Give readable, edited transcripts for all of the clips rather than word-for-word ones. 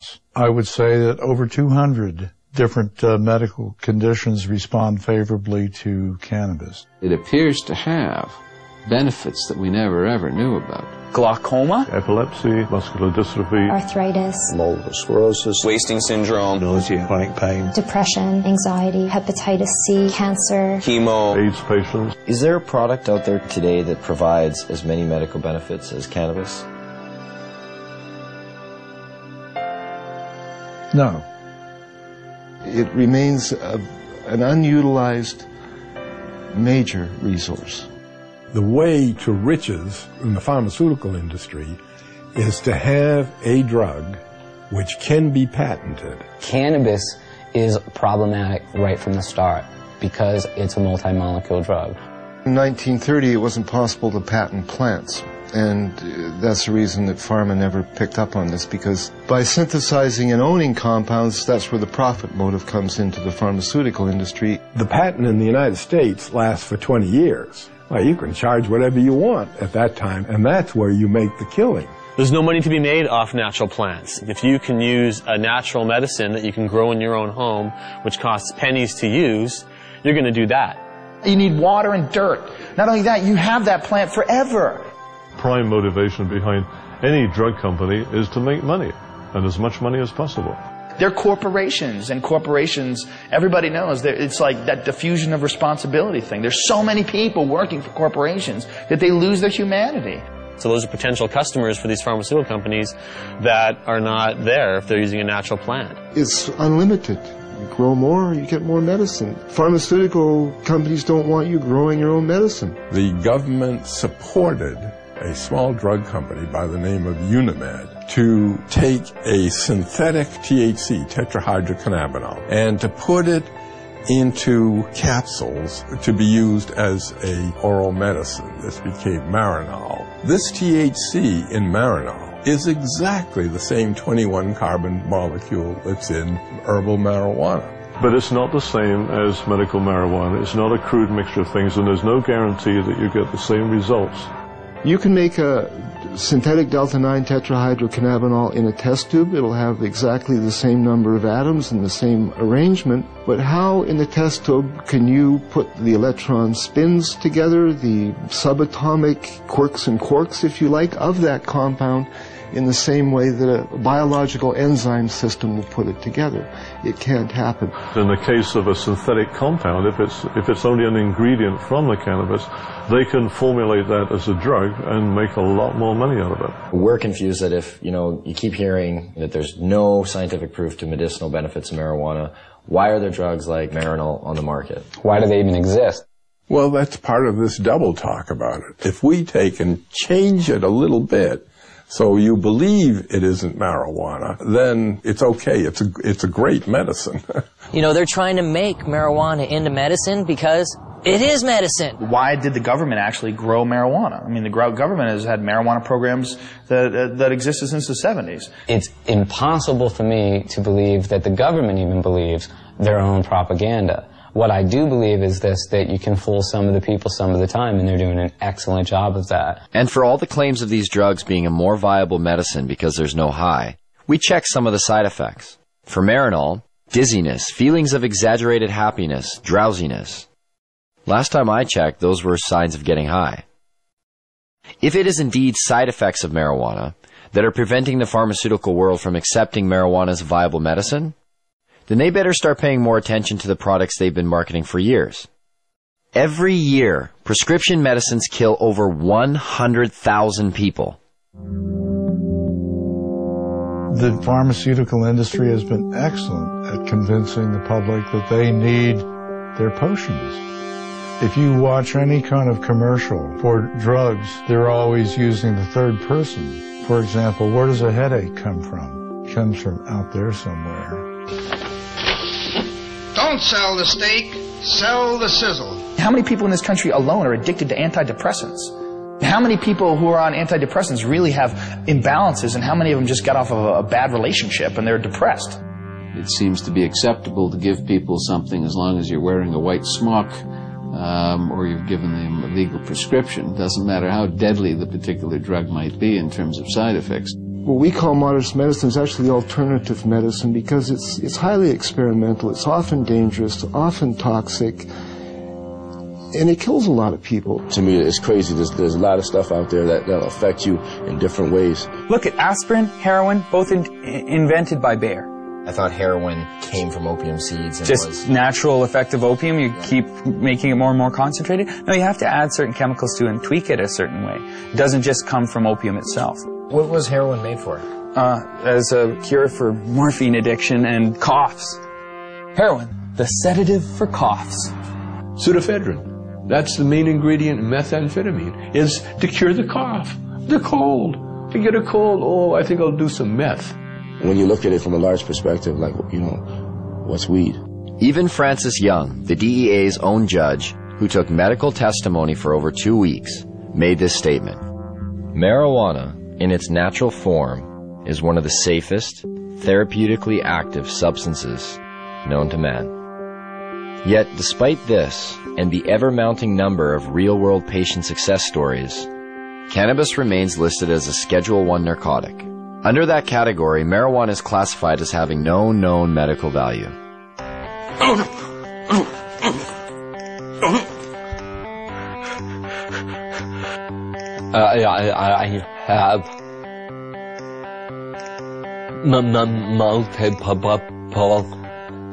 response. I would say that over 200 different medical conditions respond favorably to cannabis. It appears to have benefits that we never ever knew about. Glaucoma, epilepsy, muscular dystrophy, arthritis, multiple sclerosis, wasting syndrome, nausea, chronic pain, depression, anxiety, hepatitis C, cancer, chemo, AIDS patients. Is there a product out there today that provides as many medical benefits as cannabis? No. It remains an unutilized major resource. The way to riches in the pharmaceutical industry is to have a drug which can be patented. Cannabis is problematic right from the start because it's a multi-molecule drug. In 1930, it wasn't possible to patent plants. And that's the reason that pharma never picked up on this, because by synthesizing and owning compounds, that's where the profit motive comes into the pharmaceutical industry. The patent in the United States lasts for 20 years. Well, you can charge whatever you want at that time, and that's where you make the killing. There's no money to be made off natural plants. If you can use a natural medicine that you can grow in your own home, which costs pennies to use, you're going to do that. You need water and dirt. Not only that, you have that plant forever. Prime motivation behind any drug company is to make money, and as much money as possible. They're corporations, and corporations, everybody knows, it's like that diffusion of responsibility thing. There's so many people working for corporations that they lose their humanity. So those are potential customers for these pharmaceutical companies that are not there if they're using a natural plant. It's unlimited. You grow more, you get more medicine. Pharmaceutical companies don't want you growing your own medicine. The government supported a small drug company by the name of Unimed to take a synthetic THC, tetrahydrocannabinol, and to put it into capsules to be used as a oral medicine. This became Marinol. This THC in Marinol is exactly the same 21 carbon molecule that's in herbal marijuana. But it's not the same as medical marijuana. It's not a crude mixture of things, and there's no guarantee that you get the same results. You can make a synthetic delta-9 tetrahydrocannabinol in a test tube. It'll have exactly the same number of atoms and the same arrangement. But how in the test tube can you put the electron spins together, the subatomic quirks and quarks, if you like, of that compound in the same way that a biological enzyme system will put it together? It can't happen. In the case of a synthetic compound, if it's only an ingredient from the cannabis, they can formulate that as a drug and make a lot more money out of it. We're confused that if, you keep hearing that there's no scientific proof to medicinal benefits of marijuana, why are there drugs like Marinol on the market? Why do they even exist? Well, that's part of this double talk about it. If we take and change it a little bit, so you believe it isn't marijuana, then it's okay. It's a great medicine. They're trying to make marijuana into medicine because it is medicine. Why did the government actually grow marijuana? I mean, the government has had marijuana programs that existed since the 70s. It's impossible for me to believe that the government even believes their own propaganda. What I do believe is this, that you can fool some of the people some of the time, and they're doing an excellent job of that. And for all the claims of these drugs being a more viable medicine because there's no high, we check some of the side effects. For Marinol, dizziness, feelings of exaggerated happiness, drowsiness. Last time I checked, those were signs of getting high. If it is indeed side effects of marijuana that are preventing the pharmaceutical world from accepting marijuana as a viable medicine, then they better start paying more attention to the products they've been marketing for years. Every year, prescription medicines kill over 100,000 people. The pharmaceutical industry has been excellent at convincing the public that they need their potions. If you watch any kind of commercial for drugs, they're always using the third person. For example, where does a headache come from? It comes from out there somewhere. Don't sell the steak, sell the sizzle. How many people in this country alone are addicted to antidepressants? How many people who are on antidepressants really have imbalances, and how many of them just got off of a bad relationship and they're depressed? It seems to be acceptable to give people something as long as you're wearing a white smock or you've given them a legal prescription. It doesn't matter how deadly the particular drug might be in terms of side effects. What we call modernist medicine is actually alternative medicine because it's highly experimental, it's often dangerous, often toxic, and it kills a lot of people. To me, it's crazy. There's a lot of stuff out there that'll affect you in different ways. Look at aspirin, heroin, both invented by Bayer. I thought heroin came from opium seeds. And Just was natural effective opium, you keep making it more and more concentrated? No, you have to add certain chemicals to it and tweak it a certain way. It doesn't just come from opium itself. What was heroin made for? As a cure for morphine addiction and coughs. Heroin, the sedative for coughs. Pseudoephedrine. That's the main ingredient in methamphetamine, is to cure the cough, the cold. If you get a cold, oh, I think I'll do some meth. When you look at it from a large perspective, like, you know, what's weed? Even Francis Young, the DEA's own judge, who took medical testimony for over 2 weeks, made this statement. Marijuana, in its natural form, is one of the safest, therapeutically active substances known to man. Yet, despite this, and the ever-mounting number of real-world patient success stories, cannabis remains listed as a Schedule I narcotic. Under that category, marijuana is classified as having no known medical value. I have multiple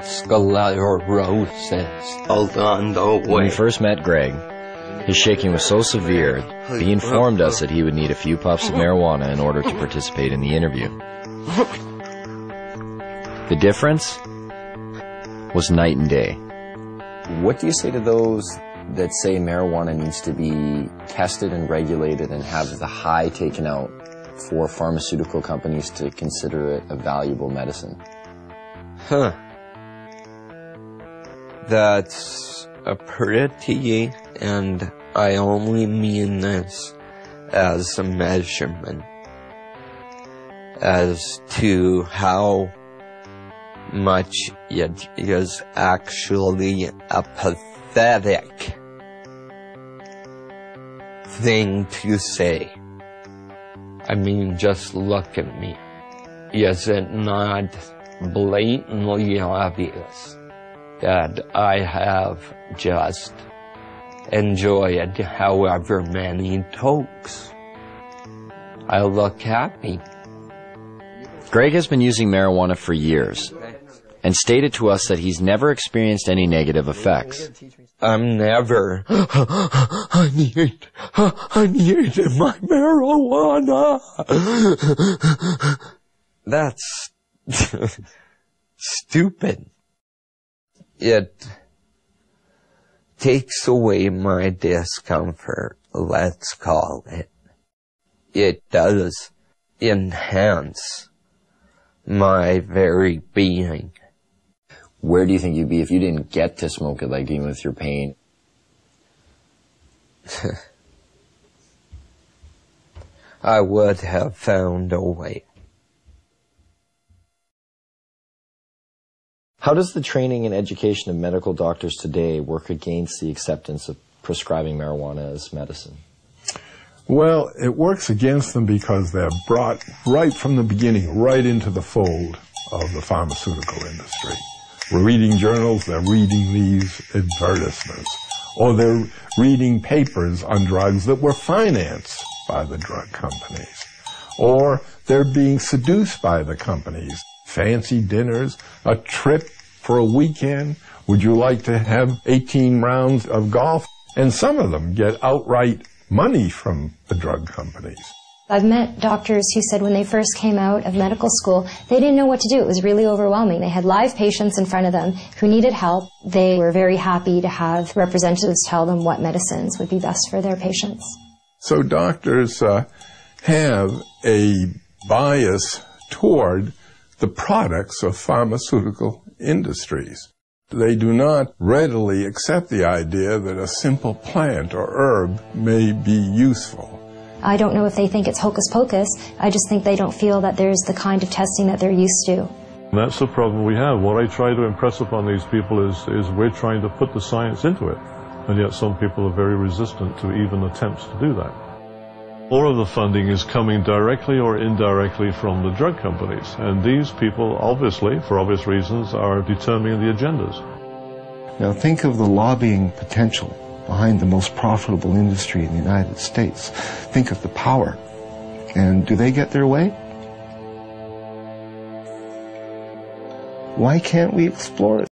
sclerosis. When we first met Greg, his shaking was so severe that he informed us that he would need a few puffs of marijuana in order to participate in the interview. The difference was night and day. What do you say to those that say marijuana needs to be tested and regulated and have the high taken out for pharmaceutical companies to consider it a valuable medicine? That's a pretty, and I only mean this as a measurement as to how much it is actually a pathetic thing to say. I mean, just look at me. Is it not blatantly obvious that I have just enjoyed however many tokes? I look happy. Greg has been using marijuana for years and stated to us that he's never experienced any negative effects. I'm never, I need my marijuana. That's stupid. It takes away my discomfort, let's call it. It does enhance my very being. Where do you think you'd be if you didn't get to smoke it, like even with your pain? I would have found a way. How does the training and education of medical doctors today work against the acceptance of prescribing marijuana as medicine? Well, it works against them because they're brought right from the beginning, right into the fold of the pharmaceutical industry. We're reading journals, they're reading these advertisements, or they're reading papers on drugs that were financed by the drug companies, or they're being seduced by the companies. Fancy dinners, a trip for a weekend. Would you like to have 18 rounds of golf? And some of them get outright money from the drug companies. I've met doctors who said when they first came out of medical school, they didn't know what to do. It was really overwhelming. They had live patients in front of them who needed help. They were very happy to have representatives tell them what medicines would be best for their patients. So doctors have a bias toward the products of pharmaceutical industries. They do not readily accept the idea that a simple plant or herb may be useful. I don't know if they think it's hocus pocus. I just think they don't feel that there's the kind of testing that they're used to. And that's the problem we have. What I try to impress upon these people is we're trying to put the science into it. And yet some people are very resistant to even attempts to do that. All of the funding is coming directly or indirectly from the drug companies. And these people, obviously, for obvious reasons, are determining the agendas. Now think of the lobbying potential behind the most profitable industry in the United States. Think of the power. And do they get their way? Why can't we explore it?